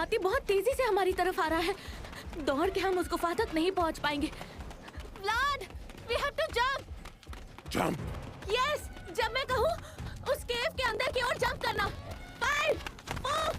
हाथी बहुत तेजी से हमारी तरफ आ रहा है। दौड़ के हम उसको फाटक नहीं पहुंच पाएंगे। व्लाड, we have to jump. Jump. Yes, जब मैं कहूँ उस केव के अंदर की ओर जंप करना। 5, 4,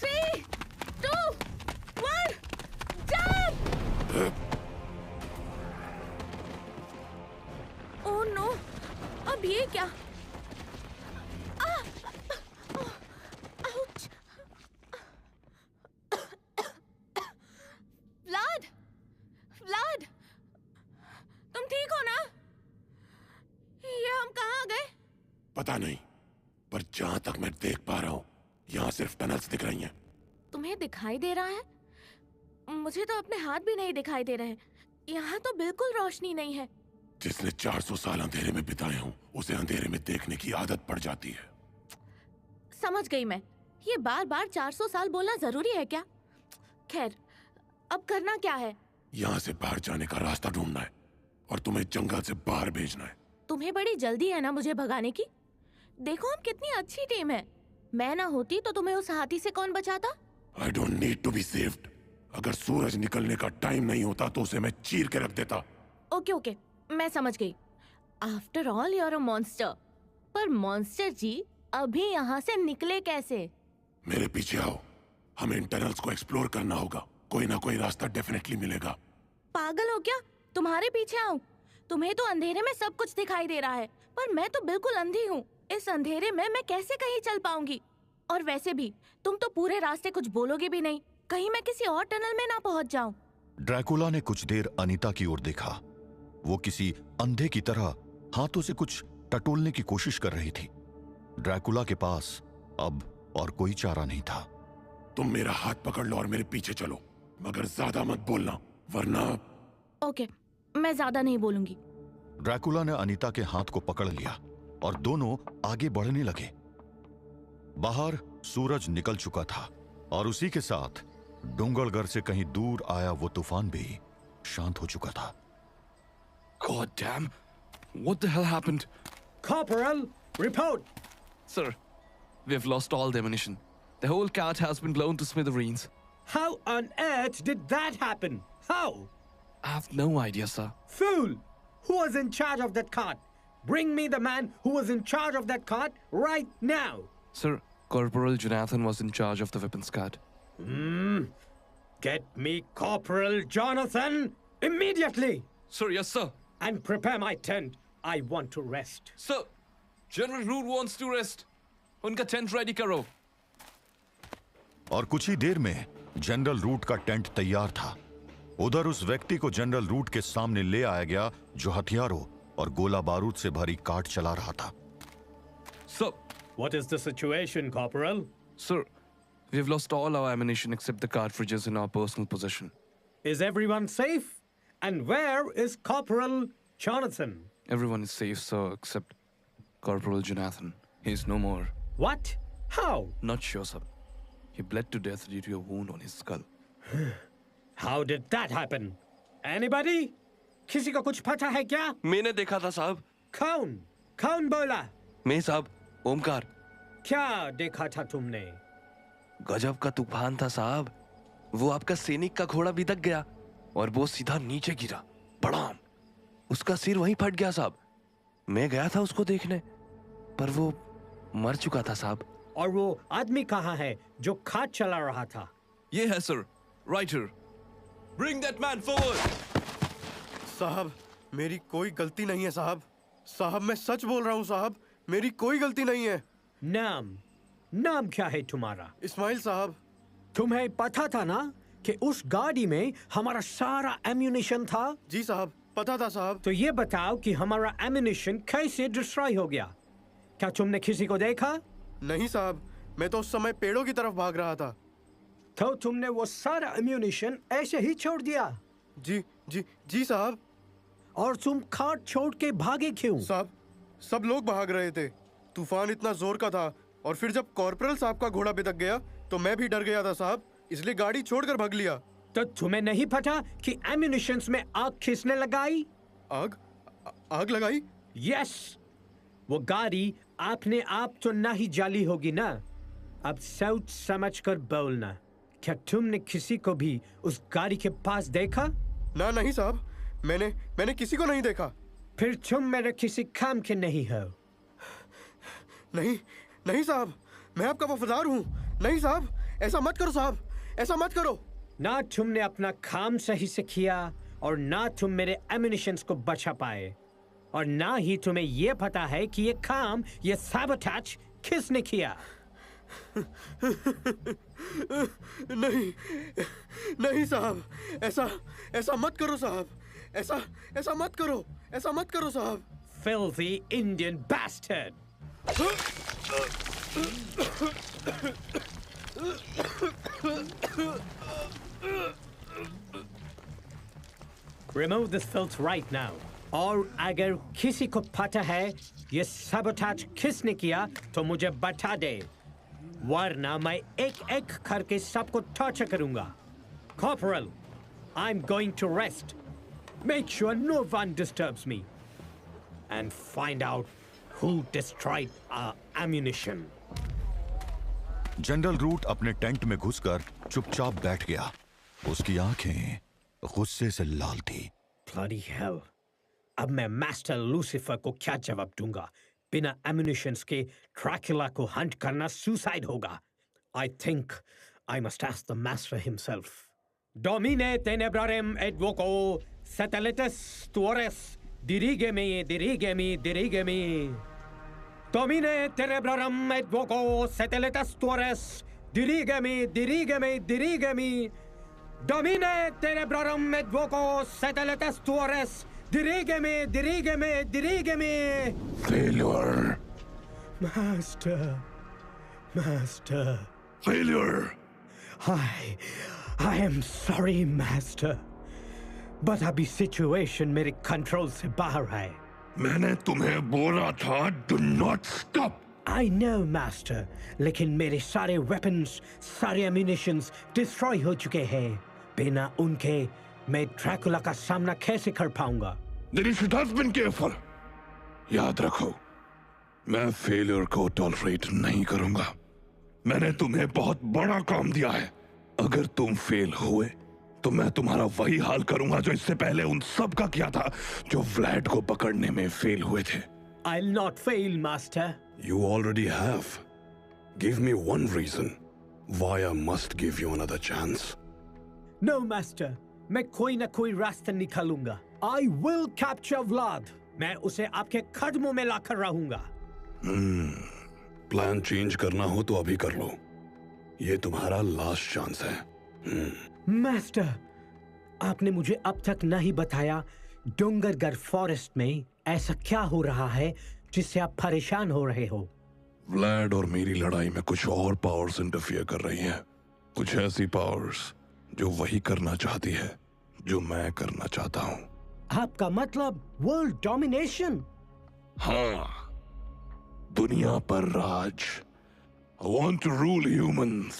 3, 2, 1, jump! ओह नो, अब ये क्या? आउच! व्लाड, व्लाड, तुम ठीक हो ना? ये हम कहाँ गए? पता नहीं, पर जहां तक मैं देख पा रहा हूँ यहाँ सिर्फ टनल्स दिख रही हैं। तुम्हें दिखाई दे रहा है? मुझे तो अपने हाथ भी नहीं दिखाई दे रहे। यहाँ तो बिल्कुल रोशनी नहीं है। जिसने 400 साल अंधेरे में बिताए हों, उसे अंधेरे में देखने की आदत पड़ जाती है। समझ गई मैं। ये बार बार 400 साल बोलना जरूरी है क्या? खैर, अब करना क्या है? यहाँ से बाहर जाने का रास्ता ढूंढना है और तुम्हें जंगल से बाहर भेजना है। तुम्हें बड़ी जल्दी है ना मुझे भगाने की? देखो हम कितनी अच्छी टीम है। मैं ना होती तो तुम्हें उस हाथी से कौन बचाता? I don't need to be saved. अगर सूरज निकलने का टाइम नहीं होता तो उसे मैं चीर के रख देता। ओके ओके, मैं समझ गई। After all you are a monster. पर मॉन्स्टर जी अभी यहाँ से निकले कैसे? मेरे पीछे आओ, हमें इन टनल्स को एक्सप्लोर करना होगा। कोई ना कोई रास्ता डेफिनेटली मिलेगा। पागल हो क्या? तुम्हारे पीछे आऊं? तुम्हें तो अंधेरे में सब कुछ दिखाई दे रहा है, पर मैं तो बिल्कुल अंधी हूँ। इस अंधेरे में मैं कैसे कहीं चल पाऊंगी? और वैसे भी तुम तो पूरे रास्ते कुछ बोलोगे भी नहीं। कहीं मैं किसी और टनल में ना पहुंच जाऊं। ड्रैकुला ने कुछ देर अनीता की ओर देखा। वो किसी अंधे की तरह हाथों से कुछ टटोलने की कोशिश कर रही थी। ड्रैकुला के पास अब और कोई चारा नहीं था। तुम मेरा हाथ पकड़ लो और मेरे पीछे चलो, मगर ज्यादा मत बोलना वरना। ओके, मैं ज्यादा नहीं बोलूंगी। ड्रैकुला ने अनीता के हाथ को पकड़ लिया और दोनों आगे बढ़ने लगे। बाहर सूरज निकल चुका था और उसी के साथ डोंगरगढ़ से कहीं दूर आया वो तूफान भी शांत हो चुका था। God damn! What the hell happened? Corporal, report! Sir, we have lost all the ammunition. The whole cart has been blown to smithereens. How on earth did that happen? How? I have no idea, sir. Fool! Who was in charge of that cart? Bring me the man who was in charge of that cart right now! Sir, Corporal Jonathan was in charge of the weapons cart. Get me Corporal Jonathan immediately! Sir, yes, sir. And prepare my tent. I want to rest. Sir, General Root wants to rest. उनका tent ready करो। और कुछ ही देर में general root का tent तैयार था। उधर उस व्यक्ति को जनरल रूट के सामने ले आया गया जो हथियारों और गोला बारूद से भरी कार्ट चला रहा था। Sir, What is the situation, Corporal? sir, we have lost all our ammunition except the cartridges in our personal possession. Is everyone safe? And where is Corporal Jonathan? Everyone is safe, sir, except Corporal Jonathan. He is no more. What? How? Not sure, sir. He bled to death due to a wound on his skull. How did that happen? Anybody? किसी को कुछ पता है क्या? मैंने देखा था साहब। कौन? कौन बोला? मैं साहब, ओमकार। क्या देखा था तुमने? गजब का तूफान था साहब। वो आपका सैनिक का घोड़ा भी दब गया और वो सीधा नीचे गिरा। बड़ाम! उसका सिर वहीं फट गया साहब। मैं गया था उसको देखने, पर वो मर चुका था साहब। और वो आदमी कहाँ है जो खाट चला रहा था? ये है sir, writer. Bring that man forward! साहब, मेरी कोई गलती नहीं है साहब। साहब, मैं सच बोल रहा हूँ साहब, मेरी कोई गलती नहीं है। नाम क्या है तुम्हारा? इस्माइल साहब। तुम्हें पता था ना कि उस गाड़ी में हमारा सारा एम्यूनिशन था? जी साहब, पता था साहब। तो ये बताओ कि हमारा एम्यूनिशन कैसे डिस्ट्रॉय हो गया? क्या तुमने किसी को देखा? नहीं साहब, मैं तो उस समय पेड़ों की तरफ भाग रहा था। तो तुमने वो सारा एम्यूनिशन ऐसे ही छोड़ दिया? जी साहब। और तुम खाट छोड़ के भागे क्यों? साहब, सब लोग भाग रहे थे। तूफान इतना जोर का था और फिर जब कॉर्पोरल साहब का घोड़ा बिदक गया तो मैं भी डर गया था साहब, इसलिए गाड़ी छोड़कर भाग लिया। तो तुम्हें नहीं पता कि एम्यूनिशंस में आग किसने लगाई? आग लगाई? यस, वो गाड़ी अपने आप तो नहीं जली होगी ना। अब सोच समझ कर बोलना, क्या तुमने किसी को भी उस गाड़ी के पास देखा? ना नहीं साहब, मैंने किसी को नहीं देखा। फिर तुम मेरे किसी काम के नहीं हो। नहीं नहीं साहब, मैं आपका वफादार हूँ। नहीं साहब, ऐसा मत करो साहब, ऐसा मत करो। ना तुमने अपना काम सही से किया और ना तुम मेरे एम्युनिशंस को बचा पाए, और ना ही तुम्हें ये पता है कि ये काम, ये सैबोटेज किसने किया। नहीं नहीं साहब, ऐसा मत करो साहब, ऐसा मत करो, ऐसा मत करो साहब। Filthy Indian bastard! Remove this filth right now. और अगर किसी को पता है ये sabotage किसने किया तो मुझे बता दे, वरना मैं एक-एक करके सबको टॉर्चर करूंगा। Corporal, I'm going to rest. Make sure no one disturbs me. And find out who destroyed our ammunition. General Root अपने टेंट में घुसकर चुपचाप बैठ गया। उसकी आंखें गुस्से से लाल थी। Bloody hell! अब मैं मास्टर लूसीफर को क्या जवाब दूंगा? बिना एम्युनिशंस के ड्रैकुला को हंट करना सुसाइड होगा। I think I must ask the master himself. Domine tenebrarem et voco satellites tuores dirigemi, dirigemi, dirigemi. Domine tenebrarem et voco satellites tuores dirigemi, dirigemi, dirigemi. Domine tenebrarem et voco satellites tuores dirigemi, dirigemi, dirigemi. Failure. Master. Failure. I am sorry, Master. But अभी situation मेरे control से बाहर है। मैंने तुम्हें बोला था, do not stop. I know, Master. लेकिन मेरे सारे weapons, सारे ammunitions destroy हो चुके हैं। बिना उनके मैं ड्रैकुला का सामना कैसे कर पाऊंगा? Then you should have been careful. याद रखो, मैं फेलियर को टॉलरेट नहीं करूंगा। मैंने तुम्हें बहुत बड़ा काम दिया है। अगर तुम फेल हुए तो मैं तुम्हारा वही हाल करूंगा जो इससे पहले उन सब का किया था जो व्लैड को पकड़ने में फेल हुए थे। I'll not fail, Master. You already have. Give me one reason why I must give you another chance. No, Master. मैं कोई ना कोई रास्ता निकालूंगा। I will capture Vlad. मैं उसे आपके कदमों में लाकर रहूंगा। प्लान चेंज करना हो तो अभी कर लो। ये तुम्हारा लास्ट चांस है। मास्टर, आपने मुझे अब तक नहीं बताया डोंगरगढ़ फॉरेस्ट में ऐसा क्या हो रहा है जिससे आप परेशान हो रहे हो? व्लैड और मेरी लड़ाई में कुछ और पावर्स इंटरफियर कर रही हैं। कुछ ऐसी पावर्स जो वही करना चाहती है जो मैं करना चाहता हूँ। आपका मतलब वर्ल्ड डोमिनेशन? हाँ, दुनिया पर राज। I want to rule humans.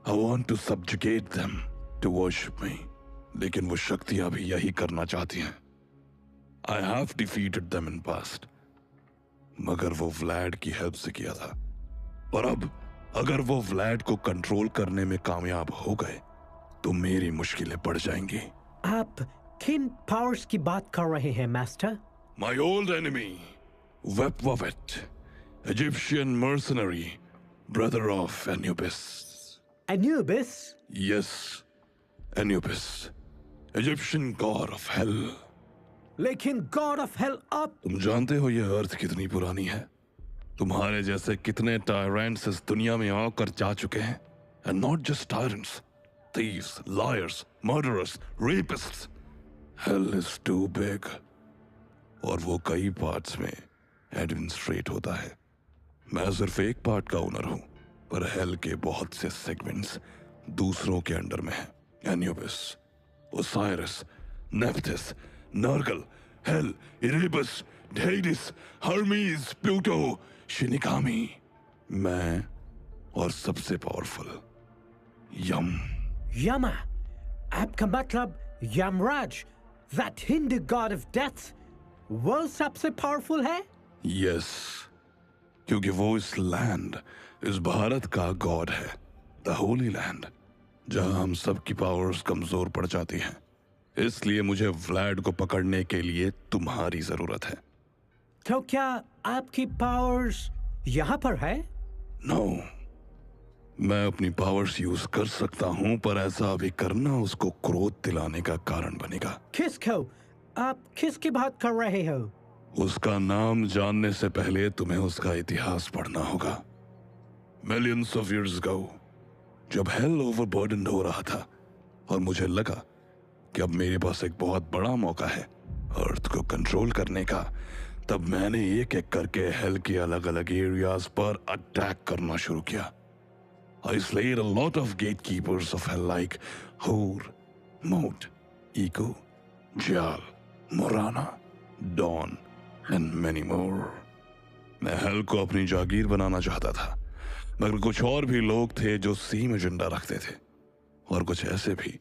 I want to subjugate them to worship me. लेकिन वो शक्तियां भी यही करना चाहती हैं। I have defeated them in past. मगर वो व्लैड की हेल्प से किया था। और अब अगर वो व्लैड को कंट्रोल करने में कामयाब हो गए तो मेरी मुश्किलें बढ़ जाएंगी। आप किन पावर्स की बात कर रहे हैं, master? My old enemy, Wepwavet, Egyptian mercenary, brother of Anubis. Anubis? Yes, Anubis, Egyptian god of hell. लेकिन गॉड ऑफ हेल आप? तुम जानते हो ये अर्थ कितनी पुरानी है? तुम्हारे जैसे कितने टायरेंट्स इस दुनिया में आकर जा चुके हैं? And not just tyrants, thieves, liars, murderers, rapists. Hell is too big. और वो कई पार्ट्स में एडमिनिस्ट्रेट होता है। मैं सिर्फ एक पार्ट का ओनर हूँ, पर हेल के बहुत से सेगमेंट्स दूसरों के अंडर में हैं। एन्यूबिस, ओसाइरस, नेफ्थिस, नर्गल, हेल, इरेबस, डेइडिस, हर्मीज, प्लूटो, शिनिकामी, मैं और सबसे पावरफुल यम। यमा? आपका मतलब Yamraj, that Hindu god of death, वो सबसे पावरफुल है? यस, क्योंकि वो इस लैंड, इस भारत का गॉड है, द होली लैंड। जहां हम सबकी पावर्स कमजोर पड़ जाती हैं। इसलिए मुझे व्लाड को पकड़ने के लिए तुम्हारी जरूरत है। तो क्या आपकी पावर्स यहाँ पर है? नो, मैं अपनी पावर्स यूज कर सकता हूं, पर ऐसा अभी करना उसको क्रोध दिलाने का कारण बनेगा। किसको? आप किसकी बात कर रहे हो? उसका नाम जानने से पहले तुम्हें उसका इतिहास पढ़ना होगा। मिलियंस ऑफ इयर्स अगो, जब हेल ओवरबर्डन हो रहा था और मुझे लगा कि अब मेरे पास एक बहुत बड़ा मौका है अर्थ को कंट्रोल करने का, तब मैंने एक एक करके हेल के अलग अलग एरियाज पर अटैक करना शुरू किया। I slayed a lot of gatekeepers of hell like Hor, Mot, Ego, Jal, Morana, Dawn, and many more. मैं हेल को अपनी जागीर बनाना चाहता था, मगर कुछ और भी लोग थे जो सेम एजेंडा रखते थे, और कुछ ऐसे भी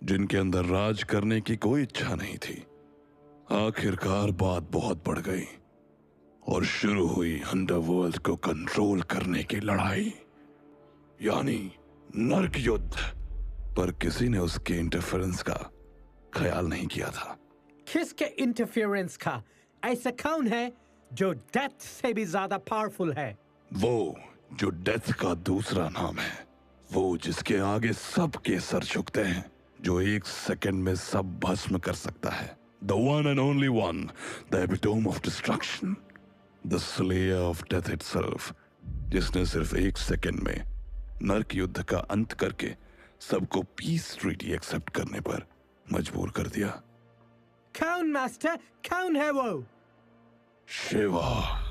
जिनके अंदर राज करने की कोई इच्छा नहीं थी। आखिरकार बात बहुत बढ़ गई और शुरू हुई अंडरवर्ल्ड को कंट्रोल करने की लड़ाई, यानी नर्क युद्ध। पर किसी ने उसके इंटरफेरेंस का ख्याल नहीं किया था। किसके इंटरफेरेंस का? ऐसा कौन है जो डेथ से भी ज्यादा पावरफुल है? वो जो डेथ का दूसरा नाम है, वो जिसके आगे सबके सर झुकते हैं, जो एक सेकंड में सब भस्म कर सकता है। The one and only one, the epitome of destruction, the slayer of death itself, जिसने सिर्फ एक सेकंड में नर्क युद्ध का अंत करके सबको पीस ट्रीटी एक्सेप्ट करने पर मजबूर कर दिया। कौन मास्टर? कौन है वो? शिवा।